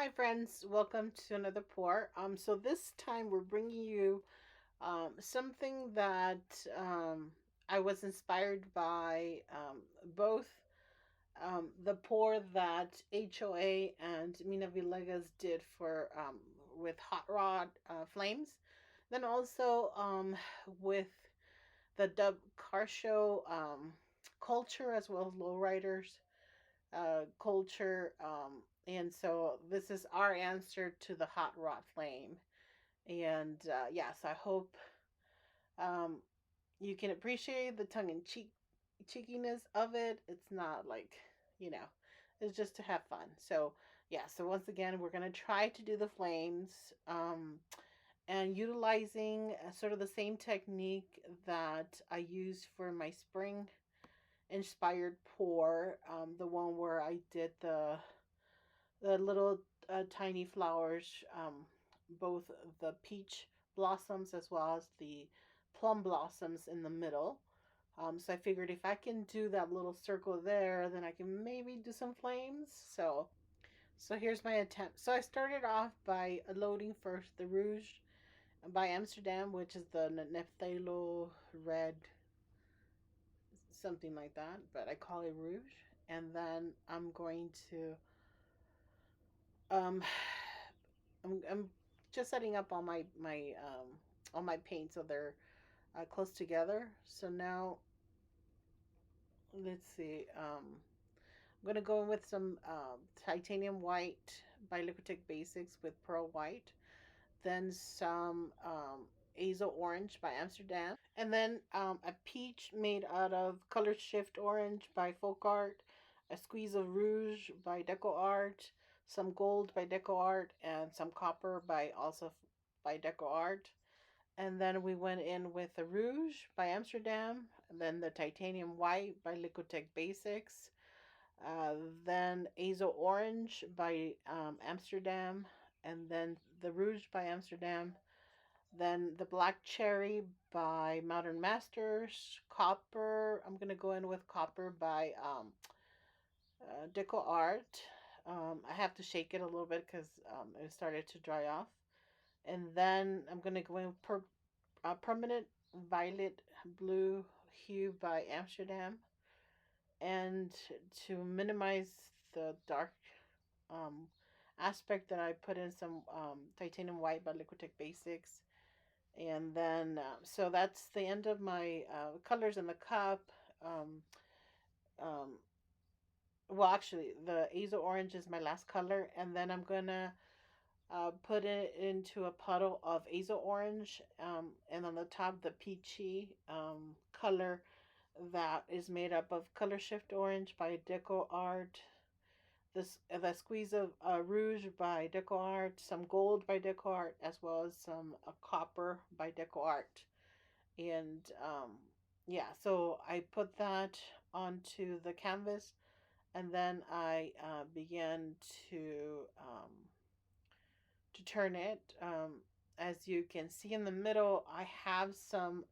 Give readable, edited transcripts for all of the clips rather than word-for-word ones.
Hi friends, welcome to another pour. So this time we're bringing you something that I was inspired by both the pour that HoA and MinaVillegas did for with hot rod flames, then also with the dub car show culture as well as lowriders culture. And so this is our answer to the hot rod flame. And yes, I hope um, you can appreciate the tongue in cheekiness of it. It's not like, you know, it's just to have fun. So, yeah, so once again, we're going to try to do the flames and utilizing sort of the same technique that I use for my spring inspired pour, the one where I did the little tiny flowers, both the peach blossoms as well as the plum blossoms in the middle. So I figured if I can do that little circle there, then I can maybe do some flames. So here's my attempt. So I started off by loading first the Rouge by Amsterdam, which is the Nephthalo red, something like that, but I call it Rouge. And then I'm going to um I'm just setting up all my paint so they're close together. So now let's see. I'm gonna go in with some titanium white by Liquitex Basics with pearl white, then some Azo orange by Amsterdam, and then a peach made out of Color Shift orange by Folk Art, a squeeze of rouge by Deco Art, some gold by Deco Art, and some copper by also by Deco Art. And then we went in with the rouge by Amsterdam, and then the titanium white by Liquitex Basics, then Azo orange by Amsterdam, and then the rouge by Amsterdam, then the black cherry by Modern Masters, copper. I'm gonna go in with copper by Deco Art. I have to shake it a little bit because it started to dry off. And then I'm gonna go in with permanent violet blue hue by Amsterdam. And to minimize the dark um, aspect, that I put in some titanium white by Liquitex Basics. And then, so that's the end of my colors in the cup. Um, um, well, actually, the Azo orange is my last color, and then I'm gonna put it into a puddle of Azo orange, and on the top the peachy color that is made up of Color Shift orange by Deco Art, this the squeeze of rouge by Deco Art, some gold by Deco Art, as well as some copper by Deco Art. And yeah, so I put that onto the canvas, and then I began to turn it. As you can see in the middle, I have some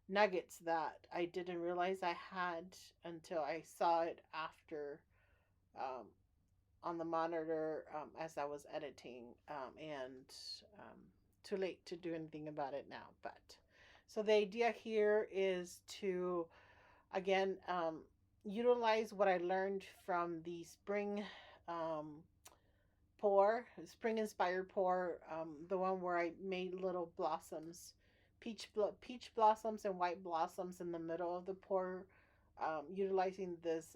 nuggets that I didn't realize I had until I saw it after, um, on the monitor, as I was editing, and um, too late to do anything about it now. But so the idea here is to again utilize what I learned from the um, spring inspired pour, the one where I made little blossoms, peach blossoms and white blossoms in the middle of the pour, utilizing this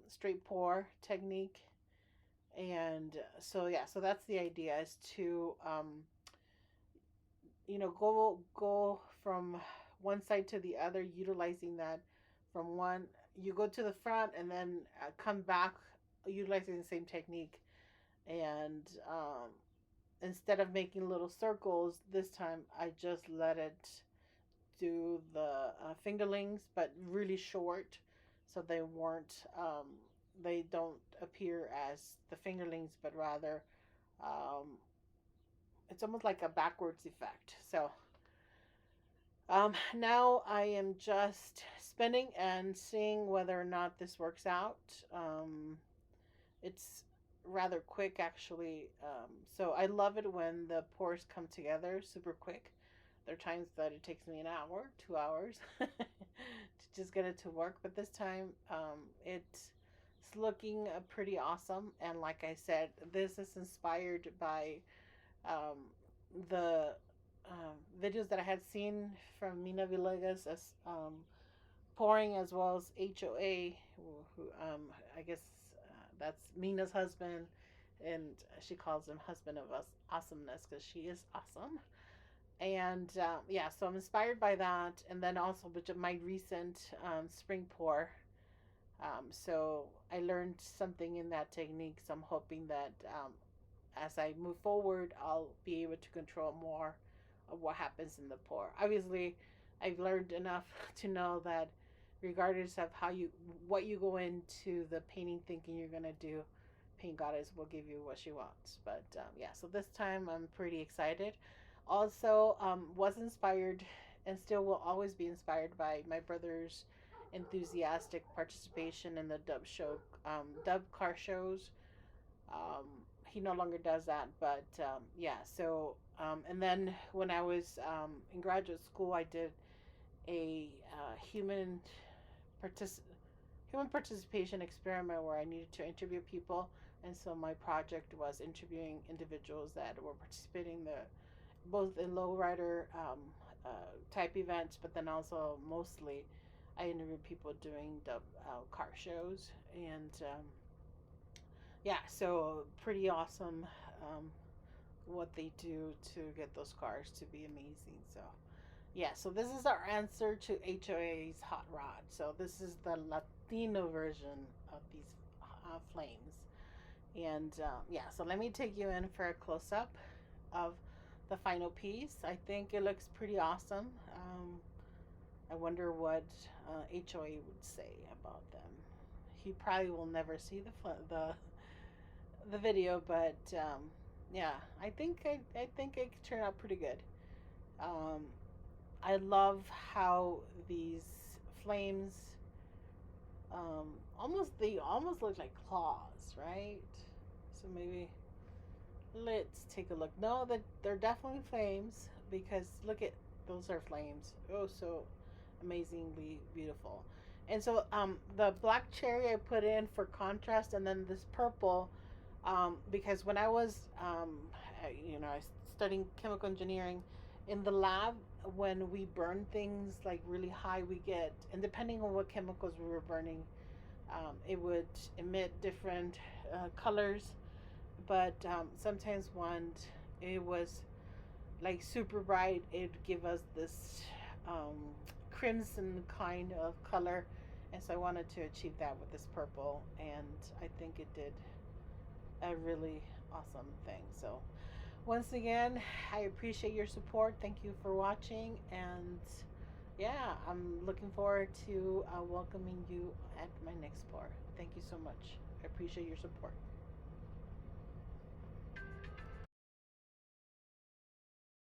straight pour technique. And so yeah, so that's the idea, is to go from one side to the other, utilizing that. From one, you go to the front and then come back utilizing the same technique. And instead of making little circles this time, I just let it do the fingerlings, but really short, so they don't appear as the fingerlings, but rather um, it's almost like a backwards effect. So now I am just spinning and seeing whether or not this works out. It's rather quick actually. So I love it when the pours come together super quick. There are times that it takes me an hour, 2 hours to just get it to work, but this time it's looking pretty awesome. And like I said, this is inspired by um, the videos that I had seen from MinaVillegas as pouring, as well as HoA, who I guess that's Mina's husband, and she calls him husband of us awesomeness because she is awesome. And yeah, so I'm inspired by that, and then also with my recent spring pour. So I learned something in that technique. So I'm hoping that as I move forward, I'll be able to control more of what happens in the pour. Obviously, I've learned enough to know that regardless of how you what you go into the painting thinking you're gonna do, paint goddess will give you what she wants. But yeah, so this time I'm pretty excited. Also, was inspired and still will always be inspired by my brother's enthusiastic participation in the dub car shows. um, he no longer does that, but yeah. So and then when I was in graduate school, I did a partic- human participation experiment where I needed to interview people, and so my project was interviewing individuals that were participating the both in lowrider uh, type events, but then also mostly I interviewed people doing the car shows. And yeah, so pretty awesome what they do to get those cars to be amazing. So yeah, so this is our answer to HOA's hot rod. So this is the Latino version of these flames. And yeah, so let me take you in for a close up of the final piece. I think it looks pretty awesome. I wonder what HOA would say about them. He probably will never see the video, but yeah, I think it turned out pretty good. Um, I love how these flames they almost look like claws, right? So maybe let's take a look. No, that they're definitely flames, because look at those are flames. Oh, so amazingly beautiful. And so the black cherry I put in for contrast, and then this purple, because when I was I studying chemical engineering in the lab, when we burn things like really high, we get, and depending on what chemicals we were burning, it would emit different colors. But sometimes when it was like super bright, it'd give us this um, crimson kind of color. And so I wanted to achieve that with this purple, and I think it did a really awesome thing. So once again, I appreciate your support. Thank you for watching, and yeah, I'm looking forward to welcoming you at my next pour. Thank you so much. I appreciate your support.